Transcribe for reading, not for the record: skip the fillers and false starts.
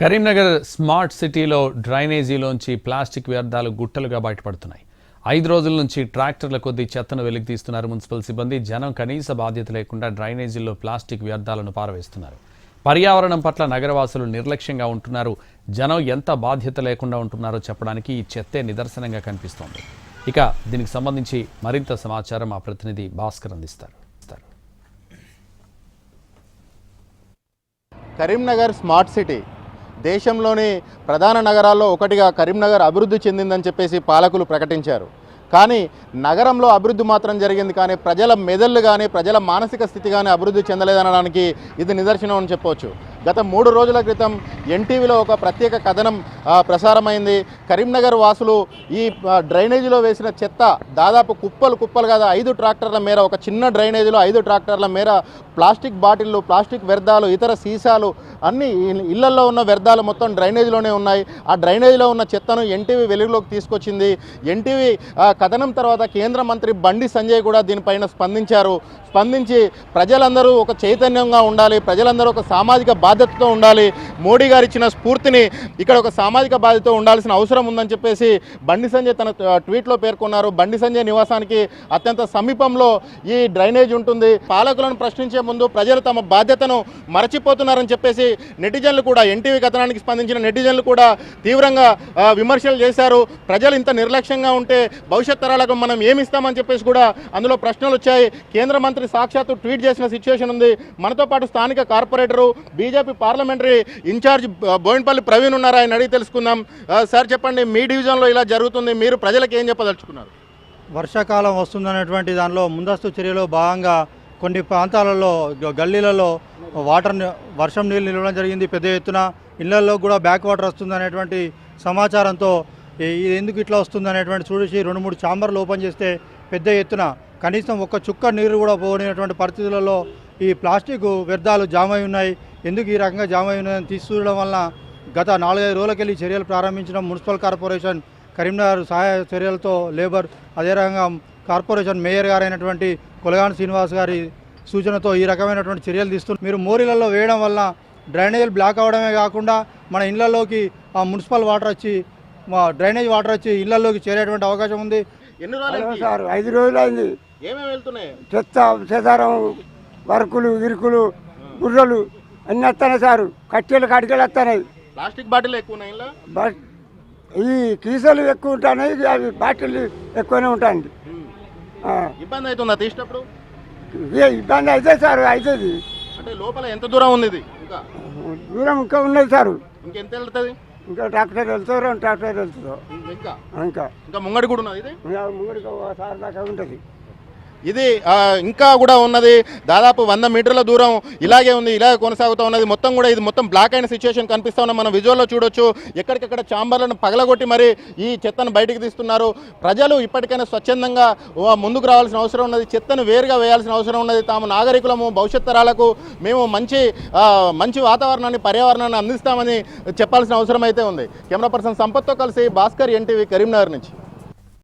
Karimnagar smart సిటీలో డ్రైనేజీలోంచి plastic వ్యర్థాలు గుట్టలుగా బయటపడుతున్నాయి. 5 రోజుల నుంచి ట్రాక్టర్ల కొద్దీ చెత్తను వెలికి తీస్తున్నారు మున్సిపల్ సిబ్బంది. జనం కనీస బాధ్యత లేకుండా డ్రైనేజీల్లో ప్లాస్టిక్ వ్యర్థాలను పారవేస్తున్నారు. పర్యావరణం పట్ల నగరవాసులు నిర్లక్ష్యంగా ఉంటున్నారు. జనం ఎంత బాధ్యత లేకుండా ఉంటున్నారో చెప్పడానికి ఈ చెత్తే నిదర్శనంగా కనిపిస్తోంది. ఇక దీనికి సంబంధించి మరింత సమాచారం మా ప్రతినిధి భాస్కర్ అందిస్తారు. కరీంనగర్ స్మార్ట్ సిటీ దేశంలోని ప్రధాన నగరాల్లో ఒకటిగా కరీంనగర్ అభివృద్ధి చెందిందని చెప్పేసి పాలకులు ప్రకటించారు. కానీ నగరంలో అభివృద్ధి మాత్రం జరిగింది, కానీ ప్రజల మెదళ్ళు కానీ ప్రజల మానసిక స్థితి కానీ అభివృద్ధి చెందలేదనడానికి ఇది నిదర్శనం అని చెప్పవచ్చు. గత 3 రోజుల క్రితం ఎన్టీవీలో ఒక ప్రత్యేక కథనం ప్రసారమైంది. కరీంనగర్ వాసులు ఈ డ్రైనేజీలో వేసిన చెత్త దాదాపు కుప్పలు కాదు 5 ట్రాక్టర్ల మేర, ఒక చిన్న డ్రైనేజీలో 5 ట్రాక్టర్ల మేర ప్లాస్టిక్ బాటిళ్ళు, ప్లాస్టిక్ వ్యర్థాలు, ఇతర సీసాలు అన్నీ ఇళ్లల్లో ఉన్న వ్యర్థాలు మొత్తం డ్రైనేజీలోనే ఉన్నాయి. ఆ డ్రైనేజీలో ఉన్న చెత్తను ఎన్టీవీ వెలుగులోకి తీసుకొచ్చింది. ఎన్టీవీ కథనం తర్వాత కేంద్ర మంత్రి బండి సంజయ్ కూడా దీనిపైన స్పందించి ప్రజలందరూ ఒక చైతన్యంగా ఉండాలి, ప్రజలందరూ ఒక సామాజిక బాధ్యతతో ఉండాలి, మోడీ గారు ఇచ్చిన స్ఫూర్తిని ఇక్కడ ఒక సామాజిక బాధ్యతతో ఉండాల్సిన అవసరం ఉందని చెప్పేసి బండి సంజయ్ తన ట్వీట్లో పేర్కొన్నారు. బండి సంజయ్ నివాసానికి అత్యంత సమీపంలో ఈ డ్రైనేజ్ ఉంటుంది. పాలకులను ప్రశ్నించే ముందు ప్రజలు తమ బాధ్యతను మరచిపోతున్నారని చెప్పేసి నెటిజన్లు కూడా, ఎన్టీవీ కథనానికి స్పందించిన నెటిజన్లు కూడా తీవ్రంగా విమర్శలు చేశారు. ప్రజలు ఇంత నిర్లక్ష్యంగా ఉంటే భవిష్యత్ తరాలకు మనం ఏమిస్తామని చెప్పేసి కూడా అందులో ప్రశ్నలు వచ్చాయి. కేంద్ర మంత్రి సాక్షాత్తు ట్వీట్ చేసిన సిచ్యువేషన్ ఉంది. మనతో పాటు స్థానిక corporator, BJP parliamentary in-charge Boinapalli Praveen ఉన్నారు. ఆయన అడిగి తెలుసుకుందాం. సార్ చెప్పండి, మీ డివిజన్లో ఇలా జరుగుతుంది, మీరు ప్రజలకు ఏం చెప్పదలుచుకున్నారు? వర్షాకాలం వస్తుందనేటువంటి దానిలో ముందస్తు చర్యలో భాగంగా కొన్ని ప్రాంతాలలో గల్లీలలో వర్షం నీళ్ళు నిలవడం జరిగింది. పెద్ద ఎత్తున ఇళ్లలో కూడా బ్యాక్ వాటర్ వస్తుందనేటువంటి సమాచారంతో ఇది ఎందుకు ఇట్లా వస్తుందనేటువంటి చూసి 2-3 ఛాంబర్లు ఓపెన్ చేస్తే పెద్ద ఎత్తున కనీసం ఒక్క చుక్క నీరు కూడా పోనినటువంటి పరిస్థితులలో ఈ ప్లాస్టిక్ వ్యర్థాలు జామ్ అయి ఉన్నాయి. ఎందుకు ఈ రకంగా జామ్ అయి ఉన్నాయని చూడడం వలన గత 4-5 రోజులకెళ్ళి చర్యలు ప్రారంభించిన మున్సిపల్ కార్పొరేషన్ కరీంనగర్ సహాయ చర్యలతో లేబర్, అదే రకంగా కార్పొరేషన్ మేయర్ గారైనటువంటి కొలగాని శ్రీనివాస్ గారి సూచనతో ఈ రకమైనటువంటి చర్యలు తీస్తున్నారు. మీరు మోరీలలో వేయడం వల్ల డ్రైనేజీలు బ్లాక్ అవడమే కాకుండా మన ఇళ్లలోకి ఆ మున్సిపల్ వాటర్ వచ్చి, డ్రైనేజ్ వాటర్ వచ్చి ఇళ్లలోకి చేరేటువంటి అవకాశం ఉంది. ఎన్ని రోజులు సార్? 5 రోజులు అయింది. ఏమేమి వెళ్తున్నాయి? చెత్త, చెదారం, వరకులు, ఇరుకులు, గుర్రలు అన్నీ వస్తున్నాయి సార్. కట్టెలు వస్తున్నాయి. ప్లాస్టిక్ బాటిల్ ఎక్కువ ఉన్నాయి, ఈ కీసలు ఎక్కువ ఉంటున్నాయి, అవి బాటిల్ ఎక్కువనే ఉంటాయండి. ఇబ్బంది అవుతుందా తీసినప్పుడు? ఇబ్బంది అయితే సార్ అవుతుంది. అంటే లోపల ఎంత దూరం ఉంది? ఇది ఇంకా దూరం ఇంకా ఉన్నది సార్. ఇంకెంత వెళ్తుంది? ఇంకా ట్రాక్టర్ వెళ్తారు, 2 ట్రాక్టర్ వెళ్తుందో. ఇంకా ముంగడి కూడా ఉన్నది. ఇది ముంగడికి సార్ దాకా ఉంటుంది. ఇది ఇంకా కూడా ఉన్నది. దాదాపు 100 మీటర్ల దూరం ఇలాగే ఉంది, ఇలాగే కొనసాగుతూ ఉన్నది. మొత్తం కూడా ఇది మొత్తం బ్లాక్ అయిన సిచ్యువేషన్ కనిపిస్తూ ఉన్నాం. మనం విజువల్లో చూడొచ్చు. ఎక్కడికెక్కడ ఛాంబర్లను పగలగొట్టి మరి ఈ చెత్తను బయటికి తీస్తున్నారు. ప్రజలు ఇప్పటికైనా స్వచ్ఛందంగా ముందుకు రావాల్సిన అవసరం ఉన్నది. చెత్తను వేరుగా వేయాల్సిన అవసరం ఉన్నది. తాము నాగరికులము, భవిష్యత్ తరాలకు మేము మంచి వాతావరణాన్ని, పర్యావరణాన్ని అందిస్తామని చెప్పాల్సిన అవసరం అయితే ఉంది. కెమెరా పర్సన్ సంపత్తో కలిసి భాస్కర్, ఎన్టీవీ, కరీంనగర్ నుంచి.